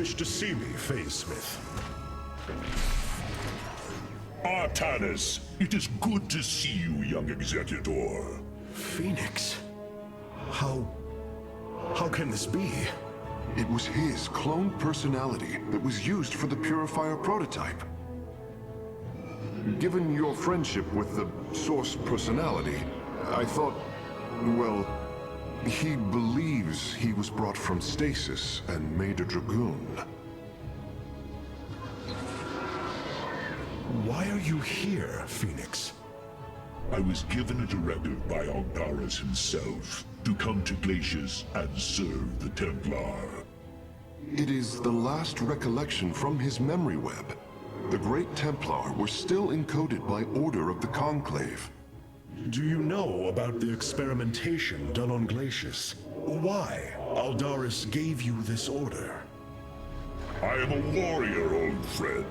wish to see me, Phase Smith? Artanis, it is good to see you, young Executor. Phoenix? How can this be? It was his cloned personality that was used for the Purifier prototype. Given your friendship with the Source personality, I thought, well, he believes he was brought from stasis and made a Dragoon. Why are you here, Phoenix? I was given a directive by Aldaris himself to come to Glacius and serve the Templar. It is the last recollection from his memory web. The Great Templar were still encoded by order of the Conclave. Do you know about the experimentation done on Glacius? Why Aldaris gave you this order? I am a warrior, old friend.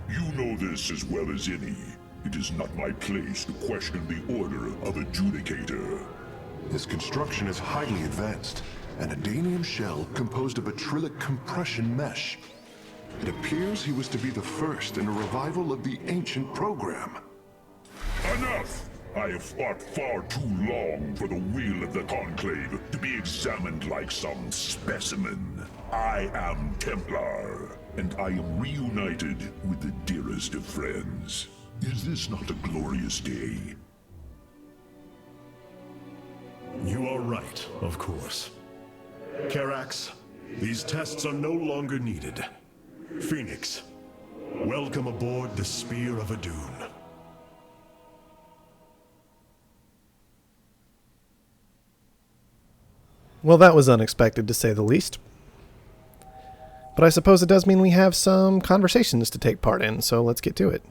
You know this as well as any. It is not my place to question the order of Adjudicator. His construction is highly advanced, an Adanium shell composed of acrylic compression mesh. It appears he was to be the first in a revival of the ancient program. Enough! I have fought far too long for the will of the Conclave to be examined like some specimen. I am Templar, and I am reunited with the dearest of friends. Is this not a glorious day? You are right, of course. Karax, these tests are no longer needed. Phoenix, welcome aboard the Spear of Adun. Well, that was unexpected, to say the least. But I suppose it does mean we have some conversations to take part in, so let's get to it.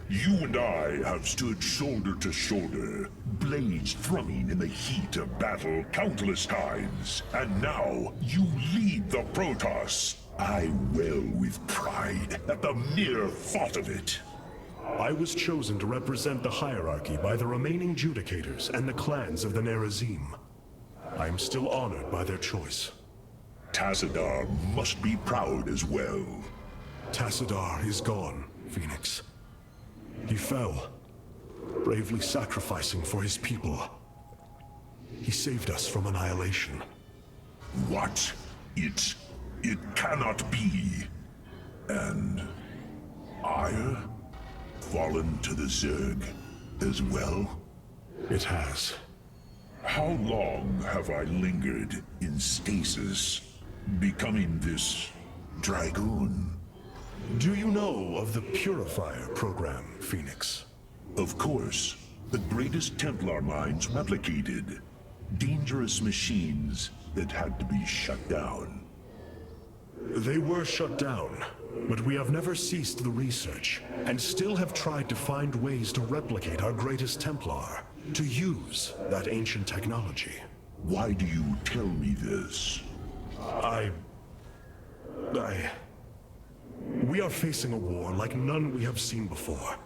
You and I have stood shoulder to shoulder, blades thrumming in the heat of battle countless times, and now you lead the Protoss. I wail with pride at the mere thought of it. I was chosen to represent the hierarchy by the remaining Judicators and the clans of the Nerazim. I am still honored by their choice. Tassadar must be proud as well. Tassadar is gone, Phoenix. He fell, bravely sacrificing for his people. He saved us from annihilation. What? It cannot be. And Ire? Fallen to the Zerg as well? It has. How long have I lingered in stasis, becoming this Dragoon? Do you know of the Purifier program, Phoenix? Of course. The greatest Templar minds replicated. Dangerous machines that had to be shut down. They were shut down, but we have never ceased the research, and still have tried to find ways to replicate our greatest Templar, to use that ancient technology. Why do you tell me this? We are facing a war like none we have seen before.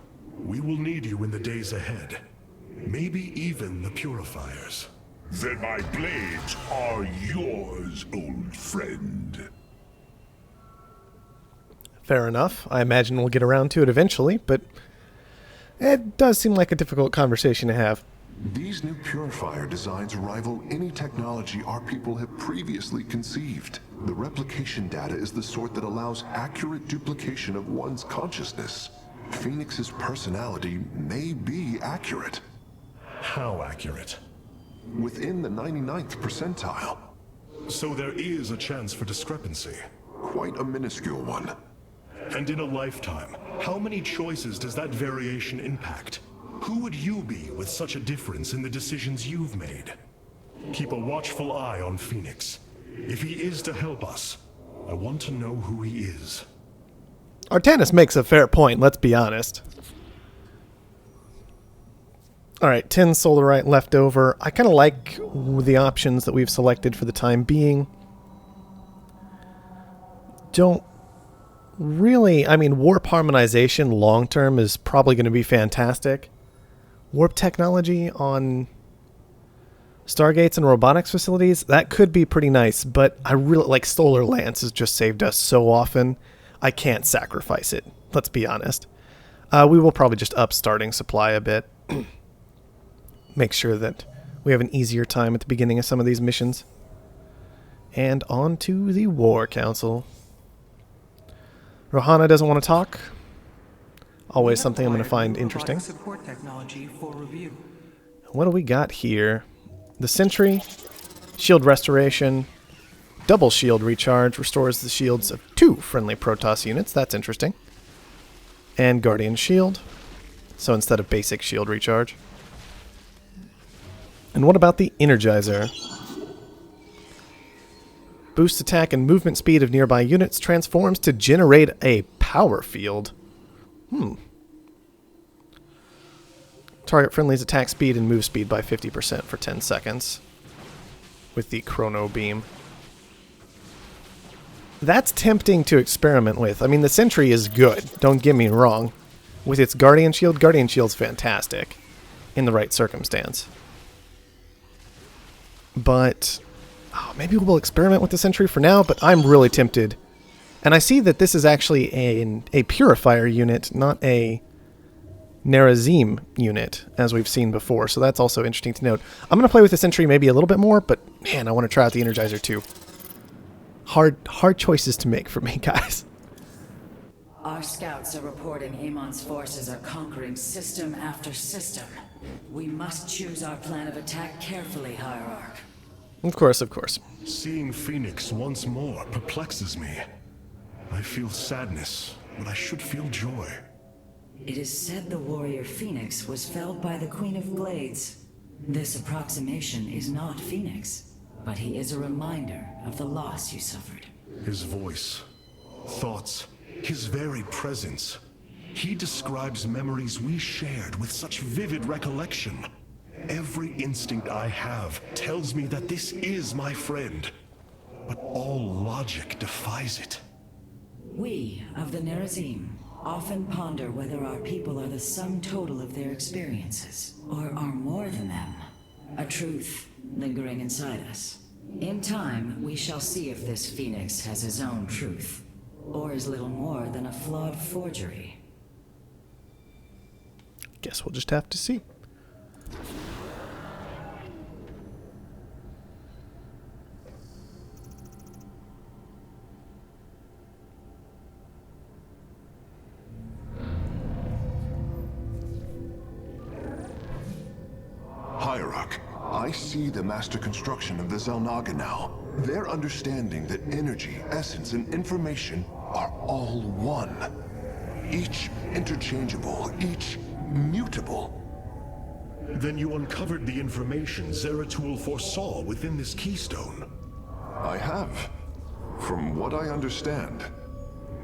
We will need you in the days ahead. Maybe even the Purifiers. Then my blades are yours, old friend. Fair enough. I imagine we'll get around to it eventually, but it does seem like a difficult conversation to have. These new Purifier designs rival any technology our people have previously conceived. The replication data is the sort that allows accurate duplication of one's consciousness. Phoenix's personality may be accurate. How accurate? Within the 99th percentile. So there is a chance for discrepancy. Quite a minuscule one. And in a lifetime, how many choices does that variation impact? Who would you be with such a difference in the decisions you've made? Keep a watchful eye on Phoenix. If he is to help us, I want to know who he is. Artanis makes a fair point, let's be honest. Alright, 10 Solarite left over. I kind of like the options that we've selected for the time being. Don't really, I mean, warp harmonization long term is probably going to be fantastic. Warp technology on Stargates and robotics facilities, that could be pretty nice, but I really like Solar Lance has just saved us so often. I can't sacrifice it, let's be honest. We will probably just up starting supply a bit. Make sure that we have an easier time at the beginning of some of these missions. And on to the War Council. Rohana doesn't want to talk. Always something I'm going to find interesting. Support technology for review. What do we got here? The Sentry, shield restoration, double shield recharge, restores the shields of 2 friendly Protoss units. That's interesting. And Guardian shield. So instead of basic shield recharge. And what about the Energizer? Boosts attack and movement speed of nearby units, transforms to generate a power field. Target friendly's attack speed and move speed by 50% for 10 seconds. With the Chrono Beam. That's tempting to experiment with. I mean, the Sentry is good, don't get me wrong. With its Guardian Shield's fantastic. In the right circumstance. But maybe we'll experiment with the Sentry for now, but I'm really tempted. And I see that this is actually a Purifier unit, not a Nerazim unit, as we've seen before, so that's also interesting to note. I'm going to play with the Sentry maybe a little bit more, but man, I want to try out the Energizer too. Hard choices to make for me, guys. Our scouts are reporting Amon's forces are conquering system after system. We must choose our plan of attack carefully, Hierarch. Of course, of course. Seeing Phoenix once more perplexes me. I feel sadness, but I should feel joy. It is said the warrior Phoenix was felled by the Queen of Blades. This approximation is not Phoenix, but he is a reminder of the loss you suffered. His voice, thoughts, his very presence. He describes memories we shared with such vivid recollection. Every instinct I have tells me that this is my friend, but all logic defies it. We, of the Nerazim, often ponder whether our people are the sum total of their experiences, or are more than them. A truth lingering inside us. In time, we shall see if this Phoenix has his own truth, or is little more than a flawed forgery. Guess we'll just have to see. Hierarch, I see the master construction of the Xel'Naga now. Their understanding that energy, essence, and information are all one. Each interchangeable, each mutable. Then you uncovered the information Zeratul foresaw within this keystone. I have. From what I understand,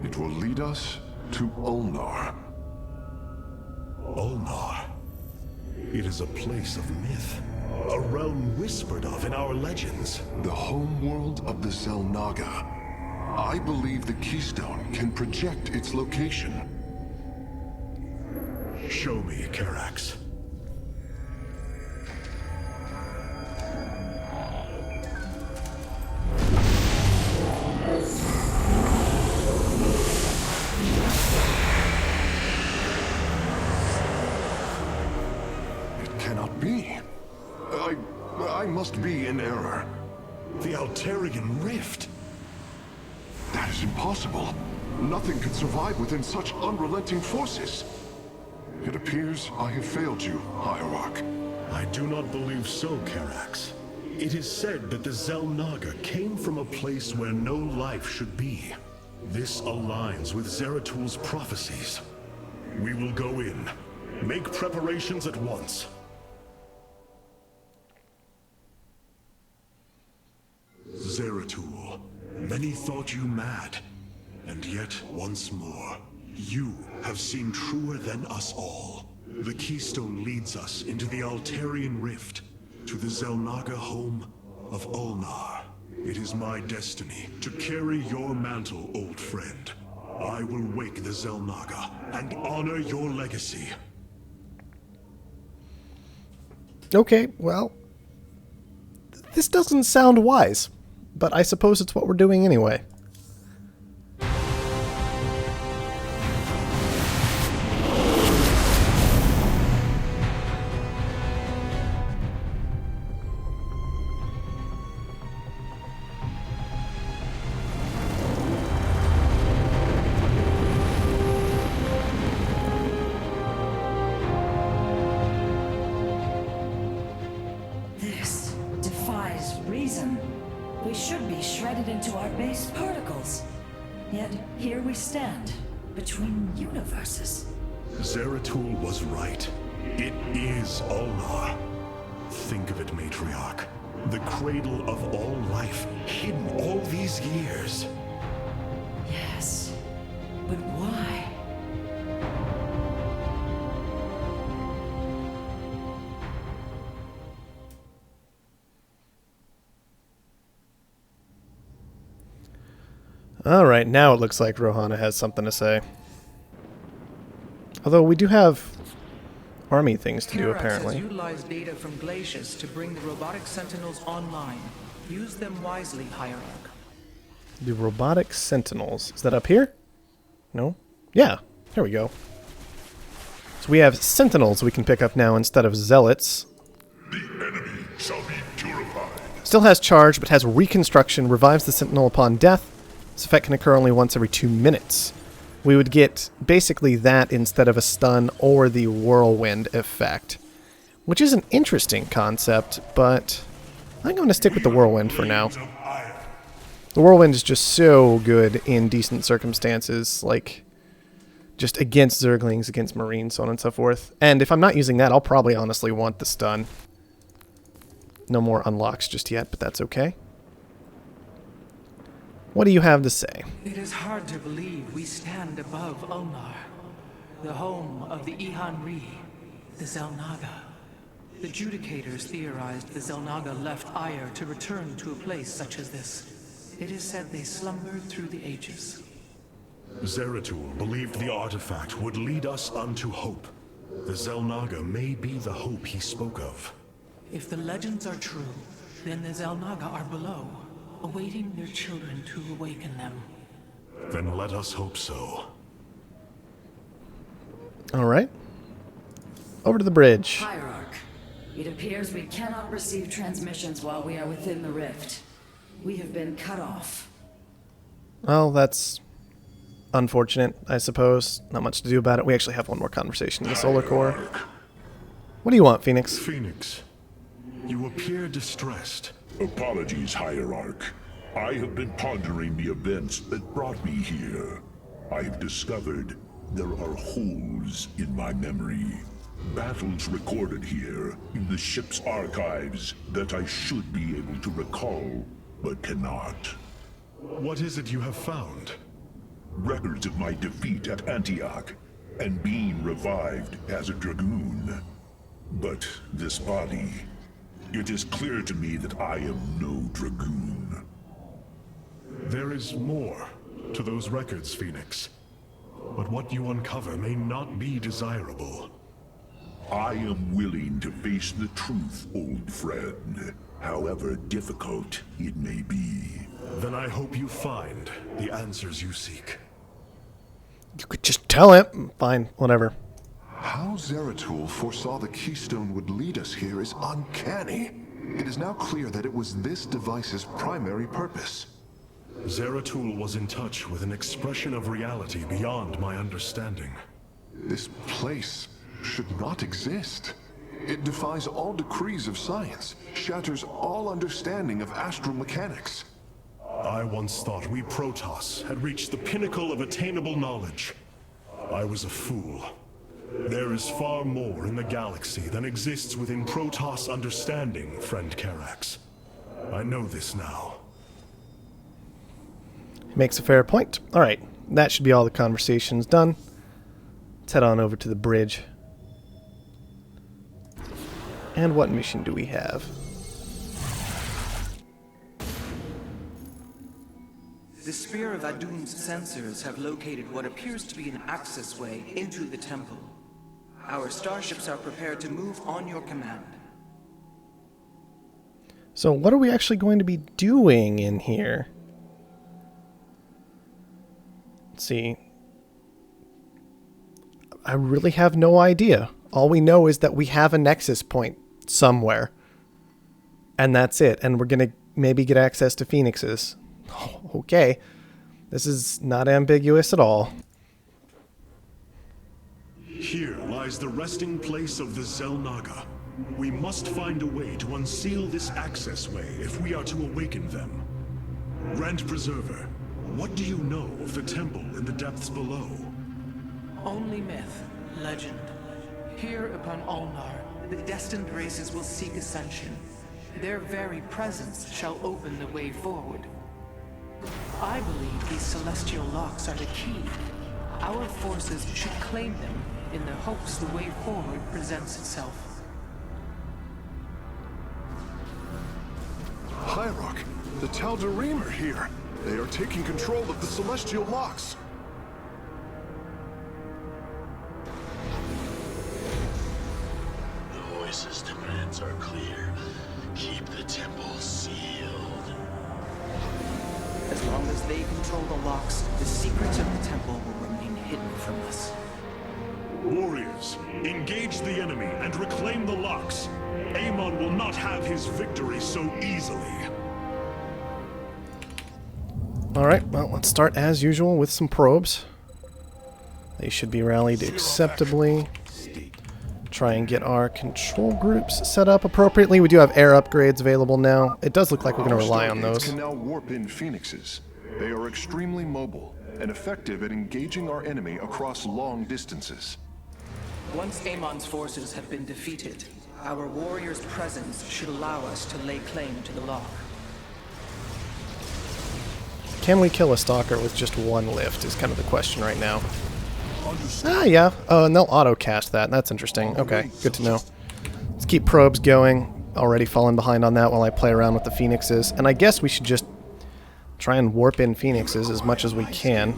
it will lead us to Ulnar. Ulnar. It is a place of myth. A realm whispered of in our legends. The homeworld of the Xel'Naga. I believe the keystone can project its location. Show me, Karax. It cannot be. I must be in error. The Altarian Rift. That is impossible. Nothing can survive within such unrelenting forces. It appears I have failed you, Hierarch. I do not believe so, Karax. It is said that the Xel'Naga came from a place where no life should be. This aligns with Zeratul's prophecies. We will go in. Make preparations at once. Zeratul, many thought you mad. And yet, once more, you have seemed truer than us all. The keystone leads us into the Altarian Rift, to the Xel'Naga home of Ulnar. It is my destiny to carry your mantle, old friend. I will wake the Xel'Naga and honor your legacy. Okay, well, This doesn't sound wise, but I suppose it's what we're doing anyway. This defies reason. We should be shredded into our base particles. Yet here we stand, between universes. Zeratul was right. It is Ulnar. Think of it, Matriarch. The cradle of all life, hidden all these years. Yes, but why? Alright, now it looks like Rohana has something to say. Although we do have army things to do, Karax apparently. has utilized data from glaciers to bring the robotic sentinels online. Use them wisely, Hierarch. The robotic sentinels. Is that up here? No? Yeah, there we go. So we have sentinels we can pick up now instead of zealots. The enemy shall be purified. Still has charge, but has reconstruction, revives the sentinel upon death. This effect can occur only once every 2 minutes. We would get basically that instead of a stun or the whirlwind effect. Which is an interesting concept, but I'm going to stick with the whirlwind for now. The whirlwind is just so good in decent circumstances, like just against Zerglings, against Marines, so on and so forth. And if I'm not using that, I'll probably honestly want the stun. No more unlocks just yet, but that's okay. What do you have to say? It is hard to believe we stand above Ulnar, the home of the Ihan-Ri, the Zelnaga. The Judicators theorized the Zelnaga left Aiur to return to a place such as this. It is said they slumbered through the ages. Zeratul believed the artifact would lead us unto hope. The Zelnaga may be the hope he spoke of. If the legends are true, then the Zelnaga are below, awaiting their children to awaken them. Then let us hope so. Alright. Over to the bridge. Hierarch, it appears we cannot receive transmissions while we are within the rift. We have been cut off. Well, that's unfortunate, I suppose. Not much to do about it. We actually have one more conversation in the Solar Core. What do you want, Phoenix? Phoenix, you appear distressed. Apologies, Hierarch. I have been pondering the events that brought me here. I've discovered there are holes in my memory. Battles recorded here in the ship's archives that I should be able to recall, but cannot. What is it you have found? Records of my defeat at Antioch and being revived as a dragoon. But this body, it is clear to me that I am no dragoon. There is more to those records, Phoenix. But what you uncover may not be desirable. I am willing to face the truth, old friend, however difficult it may be. Then I hope you find the answers you seek. You could just tell him. Fine, whatever. How Zeratul foresaw the Keystone would lead us here is uncanny. It is now clear that it was this device's primary purpose. Zeratul was in touch with an expression of reality beyond my understanding. This place should not exist. It defies all decrees of science, shatters all understanding of astral mechanics. I once thought we Protoss had reached the pinnacle of attainable knowledge. I was a fool. There is far more in the galaxy than exists within Protoss understanding, friend Karax. I know this now. He makes a fair point. Alright, that should be all the conversations done. Let's head on over to the bridge. And what mission do we have? The Spear of Adun's sensors have located what appears to be an access way into the temple. Our starships are prepared to move on your command. So what are we actually going to be doing in here? Let's see. I really have no idea. All we know is that we have a nexus point somewhere. And that's it. And we're going to maybe get access to phoenixes. Oh, okay. This is not ambiguous at all. Here lies the resting place of the Xel'Naga. We must find a way to unseal this access way if we are to awaken them. Grand Preserver, what do you know of the temple in the depths below? Only myth, legend. Here upon Ulnar, the destined races will seek ascension. Their very presence shall open the way forward. I believe these celestial locks are the key. Our forces should claim them in the hopes the way forward presents itself. Hyrok, the Tal'Darim are here. They are taking control of the celestial locks. The voices' demands are clear. Keep the temple sealed. As long as they control the locks, the secrets of the temple will remain hidden from us. Warriors, engage the enemy and reclaim the locks. Amon will not have his victory so easily. Alright, well, let's start as usual with some probes. They should be rallied acceptably. Try and get our control groups set up appropriately. We do have air upgrades available now. It does look like we're going to rely on those. Can now warp in phoenixes. They are extremely mobile and effective at engaging our enemy across long distances. Once Amon's forces have been defeated, our warriors' presence should allow us to lay claim to the lock. Can we kill a stalker with just one lift is kind of the question right now. Ah, yeah. Oh, and they'll auto-cast that. That's interesting. Okay, good to know. Let's keep probes going. Already falling behind on that while I play around with the phoenixes. And I guess we should just try and warp in phoenixes as much as we can.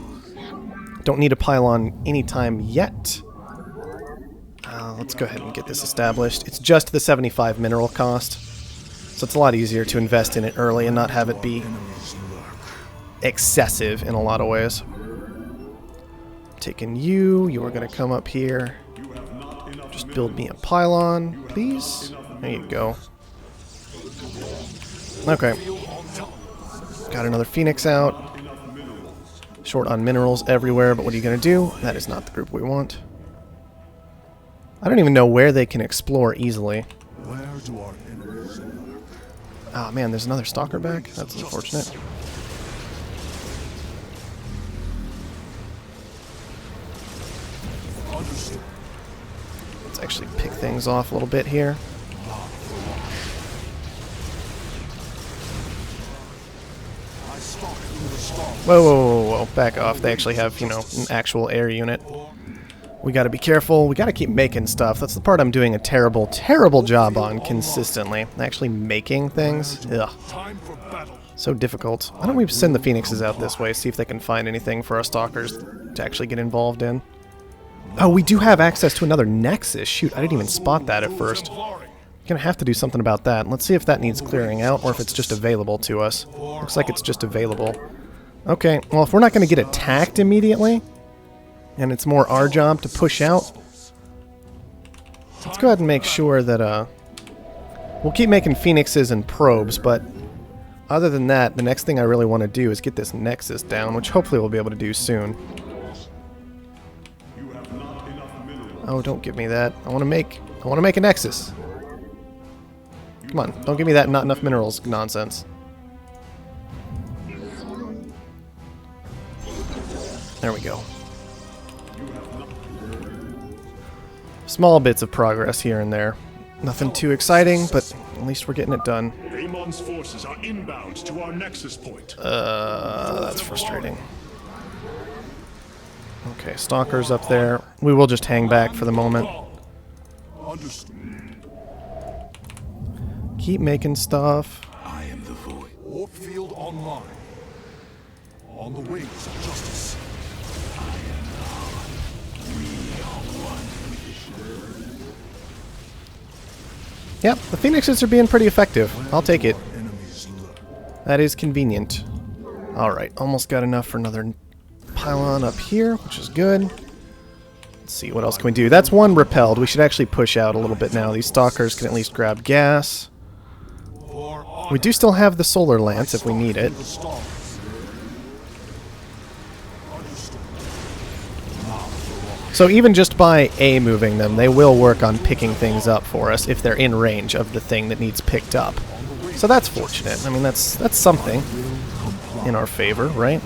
Don't need a pylon anytime yet. Let's go ahead and get this established. It's just the 75 mineral cost, so it's a lot easier to invest in it early and not have it be excessive in a lot of ways. Taking you are going to come up here. Just build me a pylon, please. There you go. Okay. Got another phoenix out. Short on minerals everywhere, but what are you going to do? That is not the group we want. I don't even know where they can explore easily. Oh man, there's another stalker back? That's unfortunate. Let's actually pick things off a little bit here. Whoa, whoa, whoa, whoa, back off. They actually have, you know, an actual air unit. We gotta be careful. We gotta keep making stuff. That's the part I'm doing a terrible, terrible job on consistently. Actually making things. Ugh. So difficult. Why don't we send the phoenixes out this way, see if they can find anything for our stalkers to actually get involved in. Oh, we do have access to another nexus. Shoot, I didn't even spot that at first. Gonna have to do something about that. Let's see if that needs clearing out or if it's just available to us. Looks like it's just available. Okay, well, if we're not gonna get attacked immediately, and it's more our job to push out, let's go ahead and make sure that, we'll keep making phoenixes and probes, but other than that, the next thing I really want to do is get this nexus down, which hopefully we'll be able to do soon. Oh, don't give me that. I want to make a nexus. Come on, don't give me that not enough minerals nonsense. There we go. Small bits of progress here and there. Nothing too exciting, but at least we're getting it done. Amon's forces are inbound to our nexus point. That's frustrating. Okay, stalkers up there. We will just hang back for the moment. Keep making stuff. I am the void. Warp field online. On the wings of justice. Yep, the phoenixes are being pretty effective. I'll take it. That is convenient. Alright, almost got enough for another pylon up here, which is good. Let's see, what else can we do? That's one repelled. We should actually push out a little bit now. These stalkers can at least grab gas. We do still have the solar lance if we need it. So even just by moving them, they will work on picking things up for us if they're in range of the thing that needs picked up. So that's fortunate. I mean, that's something in our favor, right?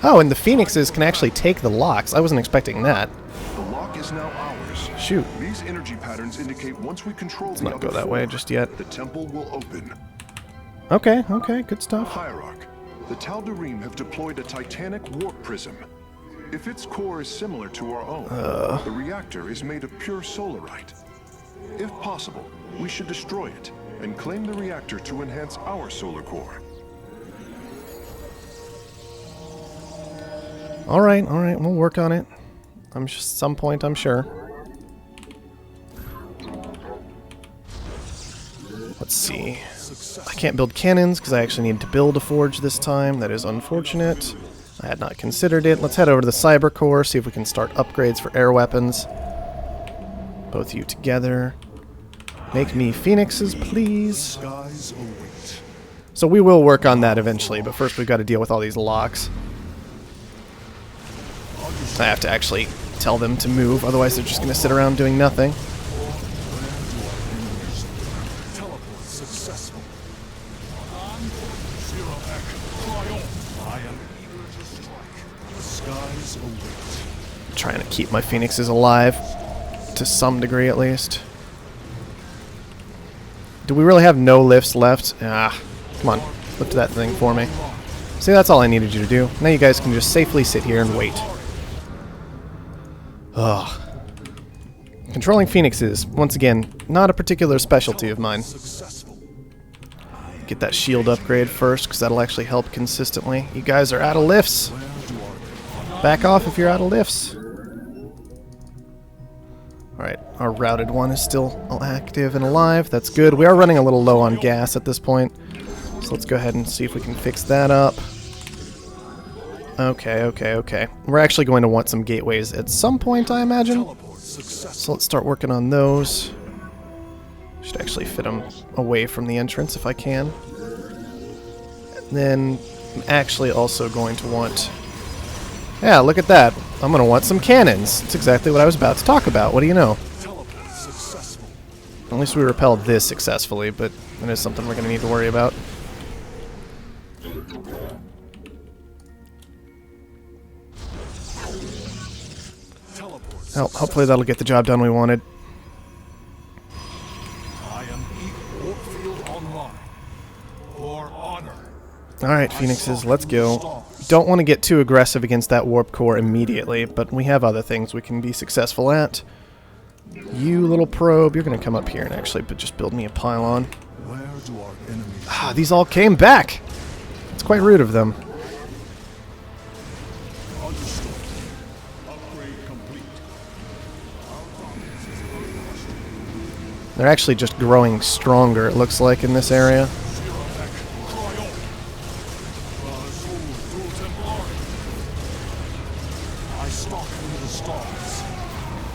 Oh, and the phoenixes can actually take the locks. I wasn't expecting that. The lock is now ours. Shoot. These energy patterns indicate once we control Let's the not go other that way four, just yet. the temple will open. Okay, okay, good stuff. Hierarch, the Tal'Darim have deployed a titanic warp prism. If its core is similar to our own, the reactor is made of pure solarite. If possible, we should destroy it and claim the reactor to enhance our solar core. Alright, we'll work on it. Some point, I'm sure. Let's see. I can't build cannons because I actually need to build a forge this time. That is unfortunate. I had not considered it. Let's head over to the cyber core, see if we can start upgrades for air weapons. Both you together. Make me phoenixes, please. So we will work on that eventually, but first we've got to deal with all these locks. I have to actually tell them to move, otherwise they're just going to sit around doing nothing. Trying to keep my phoenixes alive, to some degree at least. Do we really have no lifts left? Ah, come on, lift that thing for me. See, that's all I needed you to do. Now you guys can just safely sit here and wait. Ugh. Controlling phoenixes, once again, not a particular specialty of mine. Get that shield upgrade first, because that'll actually help consistently. You guys are out of lifts. Back off if you're out of lifts. Alright, our routed one is still active and alive. That's good. We are running a little low on gas at this point. So let's go ahead and see if we can fix that up. Okay. We're actually going to want some gateways at some point, I imagine. So let's start working on those. Should actually fit them away from the entrance if I can. And then I'm actually also going to want... Yeah, look at that. I'm going to want some cannons. That's exactly what I was about to talk about. What do you know? At least we repelled this successfully, but it is something we're going to need to worry about. Well, hopefully that'll get the job done we wanted. Alright, Phoenixes, let's go. Don't want to get too aggressive against that warp core immediately, but we have other things we can be successful at. You little probe, you're going to come up here and actually just build me a pylon. Ah, these all came back! It's quite rude of them. They're actually just growing stronger, it looks like, in this area.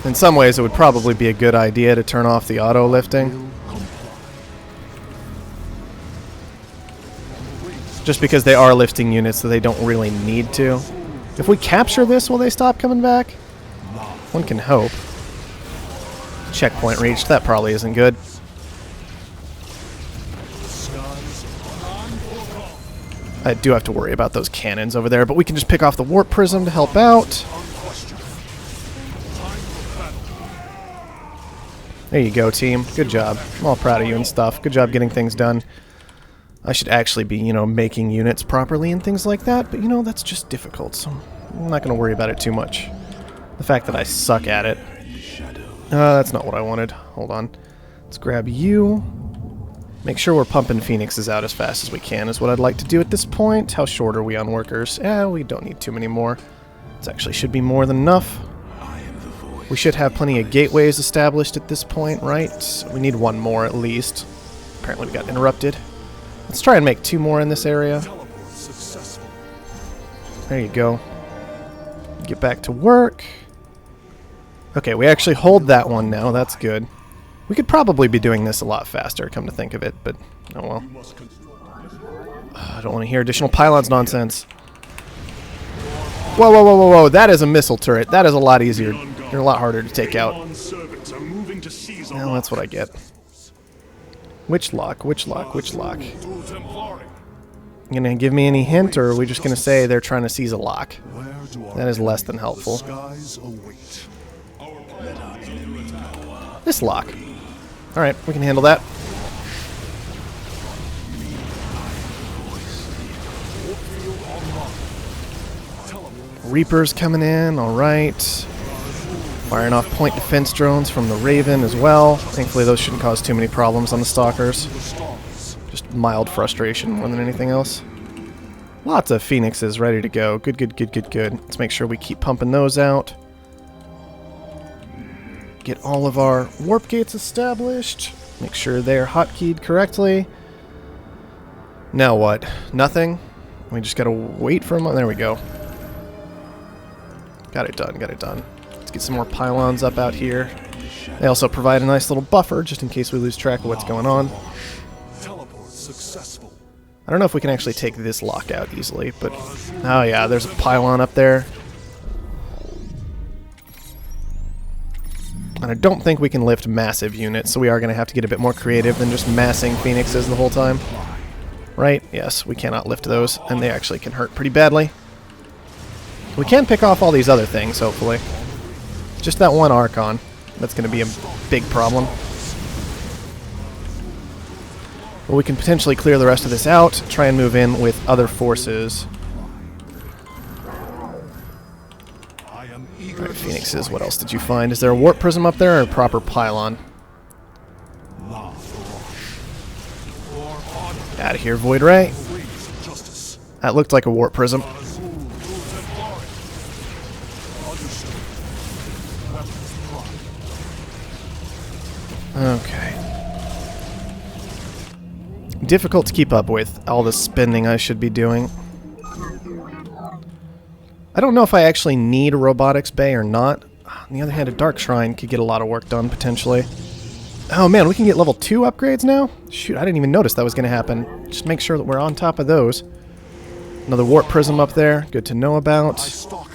In some ways, it would probably be a good idea to turn off the auto-lifting. Just because they are lifting units, so they don't really need to. If we capture this, will they stop coming back? One can hope. Checkpoint reached. That probably isn't good. I do have to worry about those cannons over there, but we can just pick off the warp prism to help out. There you go, team. Good job. I'm all proud of you and stuff. Good job getting things done. I should actually be, making units properly and things like that, but, that's just difficult, so I'm not going to worry about it too much. The fact that I suck at it. That's not what I wanted. Hold on. Let's grab you. Make sure we're pumping phoenixes out as fast as we can is what I'd like to do at this point. How short are we on workers? We don't need too many more. This actually should be more than enough. We should have plenty of gateways established at this point, right? We need one more at least. Apparently we got interrupted. Let's try and make 2 more in this area. There you go. Get back to work. Okay, we actually hold that one now. That's good. We could probably be doing this a lot faster, come to think of it, but oh well. I don't want to hear additional pylons nonsense. Whoa, whoa, whoa, whoa, whoa. That is a missile turret. That is a lot easier. They're a lot harder to take out. Well, that's what I get. Which lock? Which lock? Which lock? You gonna give me any hint, or are we just gonna say they're trying to seize a lock? That is less than helpful. This lock. Alright, we can handle that. Reapers coming in, alright. Firing off point defense drones from the Raven as well. Thankfully those shouldn't cause too many problems on the Stalkers. Just mild frustration more than anything else. Lots of Phoenixes ready to go. Good, good, good, good, good. Let's make sure we keep pumping those out. Get all of our warp gates established. Make sure they're hotkeyed correctly. Now what? Nothing? We just gotta wait for a moment. There we go. Got it done, got it done. Let's get some more pylons up out here. They also provide a nice little buffer just in case we lose track of what's going on. I don't know if we can actually take this lock out easily, but... Oh yeah, there's a pylon up there. And I don't think we can lift massive units, so we are going to have to get a bit more creative than just massing Phoenixes the whole time. Right? Yes, we cannot lift those, and they actually can hurt pretty badly. We can pick off all these other things, hopefully. Just that one Archon. That's going to be a big problem. But we can potentially clear the rest of this out, try and move in with other forces. Alright, Phoenixes, what else did you find? Is there a warp prism up there or a proper pylon? Out of here, Void Ray. That looked like a warp prism. Okay. Difficult to keep up with all the spending I should be doing. I don't know if I actually need a robotics bay or not. On the other hand, a Dark Shrine could get a lot of work done, potentially. Oh man, we can get level 2 upgrades now? Shoot, I didn't even notice that was going to happen. Just make sure that we're on top of those. Another warp prism up there, good to know about.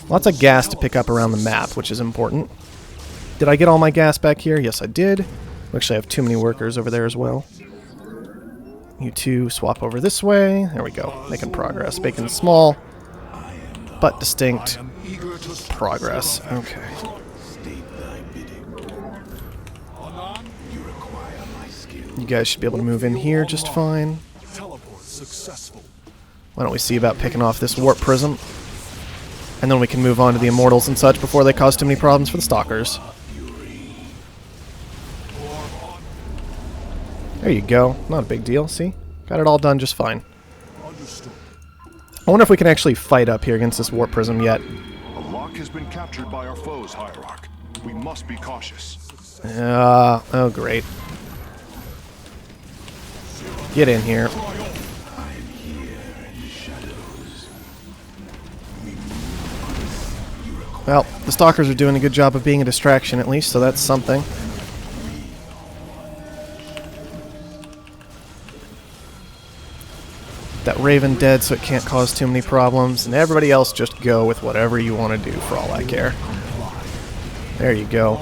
Lots of gas to pick up around the map, which is important. Did I get all my gas back here? Yes, I did. Actually, I have too many workers over there as well. You two swap over this way. There we go. Making progress. Making small, but distinct progress. Okay. You guys should be able to move in here just fine. Why don't we see about picking off this warp prism? And then we can move on to the Immortals and such before they cause too many problems for the Stalkers. There you go. Not a big deal, see? Got it all done just fine. I wonder if we can actually fight up here against this warp prism yet. A lock has been captured by our foes, Hierarch. We must be cautious. Oh great. Get in here. Well, the Stalkers are doing a good job of being a distraction at least, so that's something. That Raven dead so it can't cause too many problems, and everybody else just go with whatever you want to do for all I care. There you go.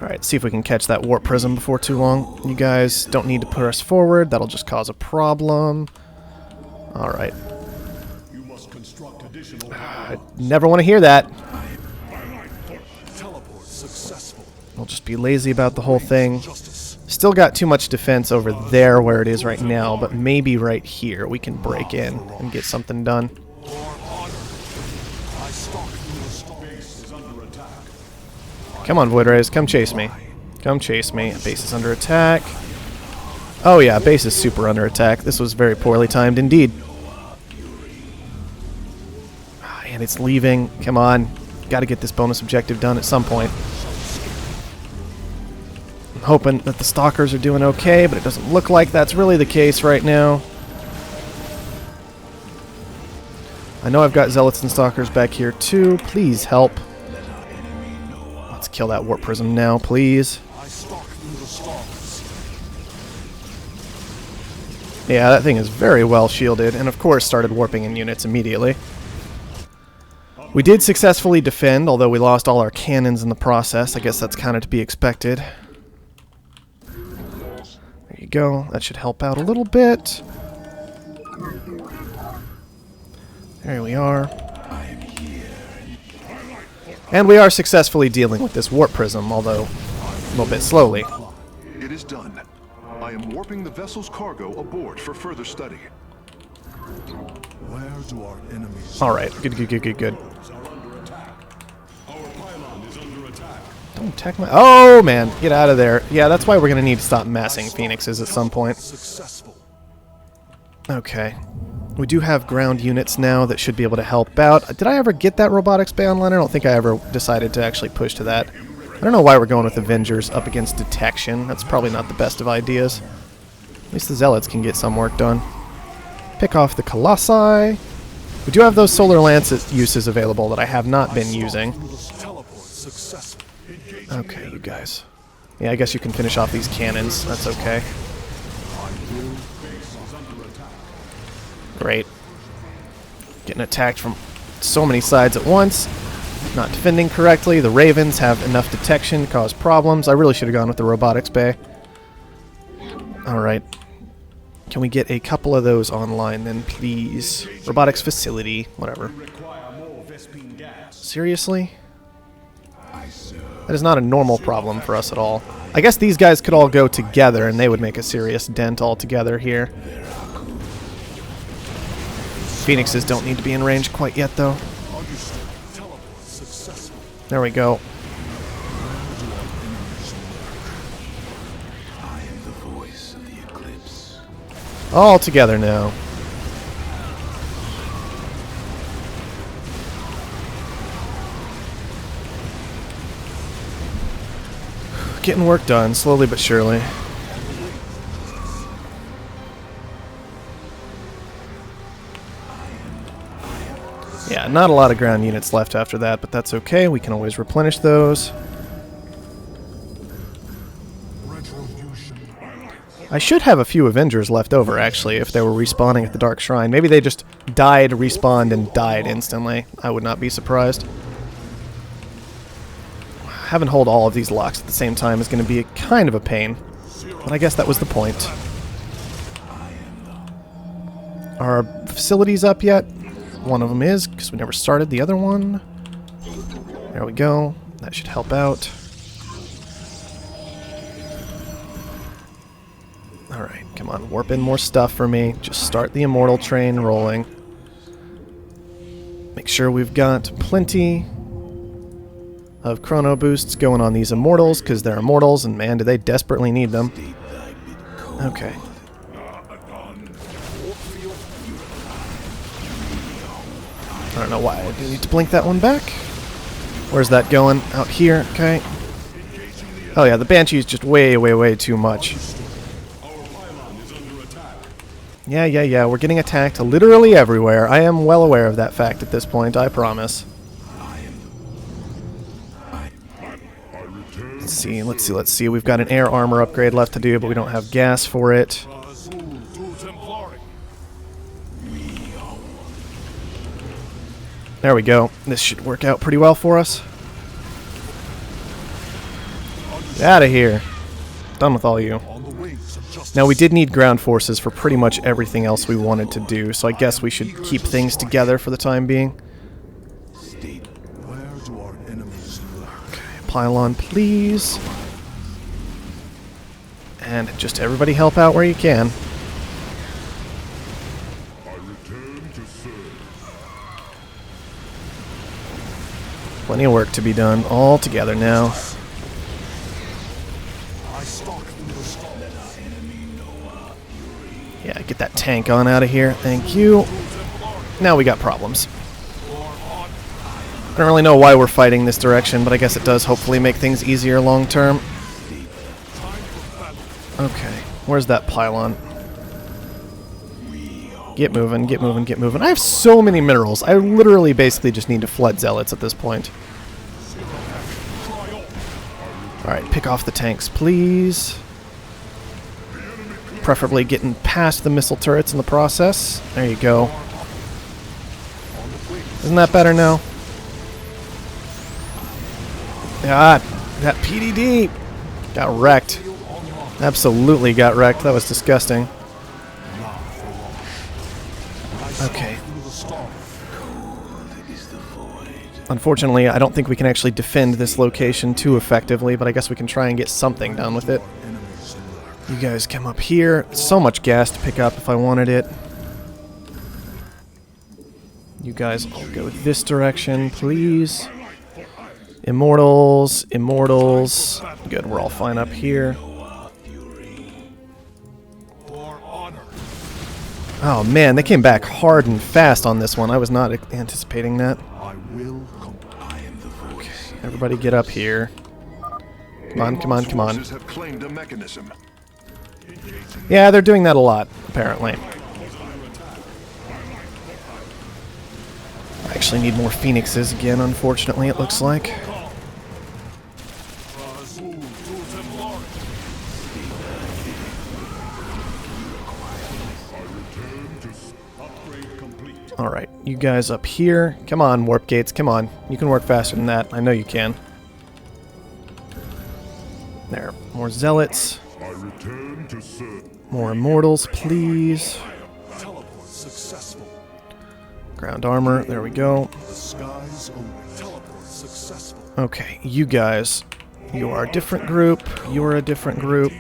Alright, see if we can catch that warp prism before too long. You guys don't need to press forward, that'll just cause a problem. Alright. I never want to hear that. We'll just be lazy about the whole thing. Still got too much defense over there where it is right now, but maybe right here we can break in and get something done. Come on, Void Rays, come chase me. Come chase me. Base is under attack. Oh yeah, base is super under attack. This was very poorly timed indeed. And it's leaving. Come on. Got to get this bonus objective done at some point. hoping that the stalkers are doing okay, but it doesn't look like that's really the case right now. I know I've got zealots and stalkers back here too. Please help. Let's kill that warp prism now, please. Yeah, that thing is very well shielded, and of course started warping in units immediately. We did successfully defend, although we lost all our cannons in the process. I guess that's kind of to be expected. There you go. That should help out a little bit. There we are. And we are successfully dealing with this warp prism, although a little bit slowly. It is done. I am warping the vessel's cargo aboard for further study. Where do our enemies... Alright, good. Don't attack my... Oh, man, get out of there. Yeah, that's why we're going to need to stop massing phoenixes at some point. Okay. We do have ground units now that should be able to help out. Did I ever get that robotics bay online? I don't think I ever decided to actually push to that. I don't know why we're going with Avengers up against detection. That's probably not the best of ideas. At least the Zealots can get some work done. Pick off the Colossi. We do have those Solar Lance uses available that I have not been using. Okay, you guys. Yeah, I guess you can finish off these cannons. That's okay. Great. Getting attacked from so many sides at once. Not defending correctly. The Ravens have enough detection to cause problems. I really should have gone with the robotics bay. Alright. Can we get a couple of those online then, please? Robotics facility. Whatever. Seriously? That is not a normal problem for us at all. I guess these guys could all go together and they would make a serious dent altogether here. Phoenixes don't need to be in range quite yet, though. There we go. All together now. Getting work done, slowly but surely. Yeah, not a lot of ground units left after that, but that's okay. We can always replenish those. I should have a few Avengers left over, actually, if they were respawning at the Dark Shrine. Maybe they just died, respawned, and died instantly. I would not be surprised. Having hold all of these locks at the same time is going to be kind of a pain. But I guess that was the point. Are our facilities up yet? One of them is, because we never started the other one. There we go. That should help out. Alright, come on. Warp in more stuff for me. Just start the Immortal train rolling. Make sure we've got plenty of chrono boosts going on these Immortals, because they're Immortals, and man, do they desperately need them. Okay. I don't know why I do need to blink that one back. Where's that going? Out here, okay. Oh yeah, the Banshee's just way too much. Yeah, we're getting attacked literally everywhere. I am well aware of that fact at this point, I promise. Let's see. We've got an air armor upgrade left to do, but we don't have gas for it. There we go. This should work out pretty well for us. Get out of here. Done with all you. Now, we did need ground forces for pretty much everything else we wanted to do, so I guess we should keep things together for the time being. Okay, pylon, please. And just everybody help out where you can. Plenty of work to be done all together now. Yeah, get that tank on out of here. Thank you. Now we got problems. I don't really know why we're fighting this direction, but I guess it does hopefully make things easier long term. Okay, where's that pylon? Get moving, get moving, get moving. I have so many minerals. I literally basically just need to flood zealots at this point. Alright, pick off the tanks, please. Preferably getting past the missile turrets in the process. There you go. Isn't that better now? God, that PDD got wrecked. Absolutely got wrecked. That was disgusting. Okay. Unfortunately, I don't think we can actually defend this location too effectively, but I guess we can try and get something done with it. You guys come up here. So much gas to pick up if I wanted it. You guys all go this direction, please. Immortals, immortals. Good, we're all fine up here. Oh man, they came back hard and fast on this one. I was not anticipating that. Okay, everybody get up here. Come on, come on, come on. Yeah, they're doing that a lot, apparently. I actually need more phoenixes again, unfortunately, it looks like. Alright, you guys up here. Come on, warp gates, come on. You can work faster than that. I know you can. There, more zealots. More immortals, please. Ground armor, there we go. Okay, you guys. You are a different group. You are a different group.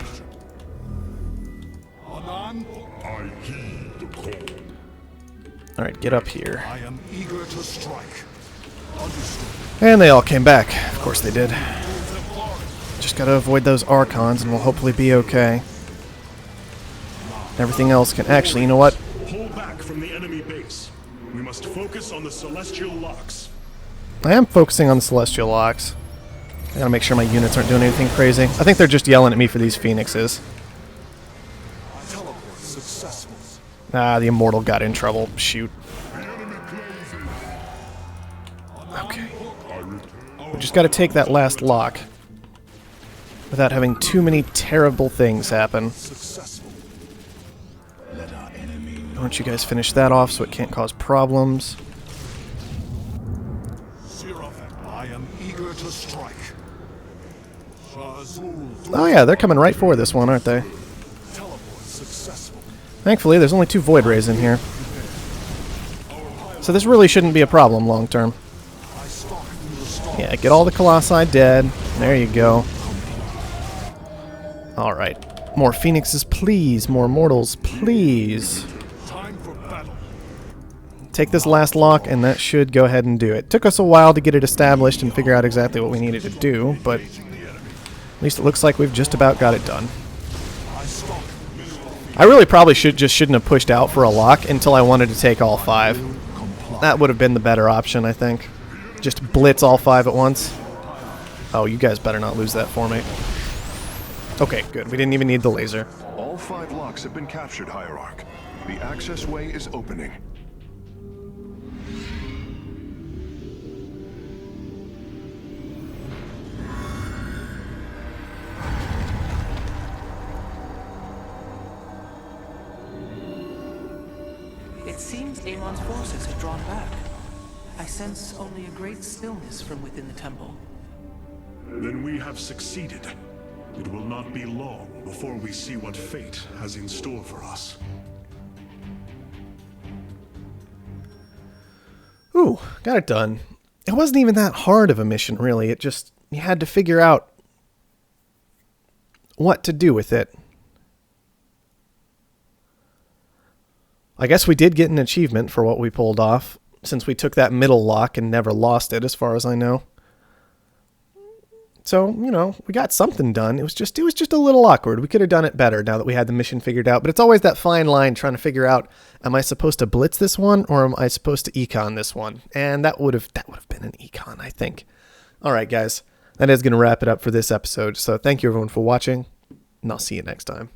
Alright, get up here. And they all came back. Of course they did. Just gotta avoid those Archons and we'll hopefully be okay. Everything else can... Actually, you know what? Pull back from the enemy base. We must focus on the Celestial Locks. I am focusing on the Celestial Locks. I gotta make sure my units aren't doing anything crazy. I think they're just yelling at me for these Phoenixes. Ah, the Immortal got in trouble. Shoot. Okay. We just gotta take that last lock without having too many terrible things happen. Why don't you guys finish that off so it can't cause problems? Oh yeah, they're coming right for this one, aren't they? Thankfully, there's only 2 Void Rays in here. So this really shouldn't be a problem long term. Yeah, get all the Colossi dead. There you go. Alright. More Phoenixes, please. More Mortals, please. Take this last lock, and that should go ahead and do it. Took us a while to get it established and figure out exactly what we needed to do, but at least it looks like we've just about got it done. I really probably shouldn't have pushed out for a lock until I wanted to take all 5. That would have been the better option, I think. Just blitz all 5 at once. Oh, you guys better not lose that for me. Okay, good. We didn't even need the laser. All 5 locks have been captured, Hierarch. The access way is opening. It seems Amon's forces have drawn back. I sense only a great stillness from within the temple. Then we have succeeded. It will not be long before we see what fate has in store for us. Ooh, got it done. It wasn't even that hard of a mission, really. It just... you had to figure out what to do with it. I guess we did get an achievement for what we pulled off, since we took that middle lock and never lost it, as far as I know. So, you know, we got something done. It was just a little awkward. We could have done it better now that we had the mission figured out. But it's always that fine line trying to figure out, am I supposed to blitz this one or am I supposed to econ this one? And that would have been an econ, I think. All right, guys. That is going to wrap it up for this episode. So thank you everyone for watching. and I'll see you next time.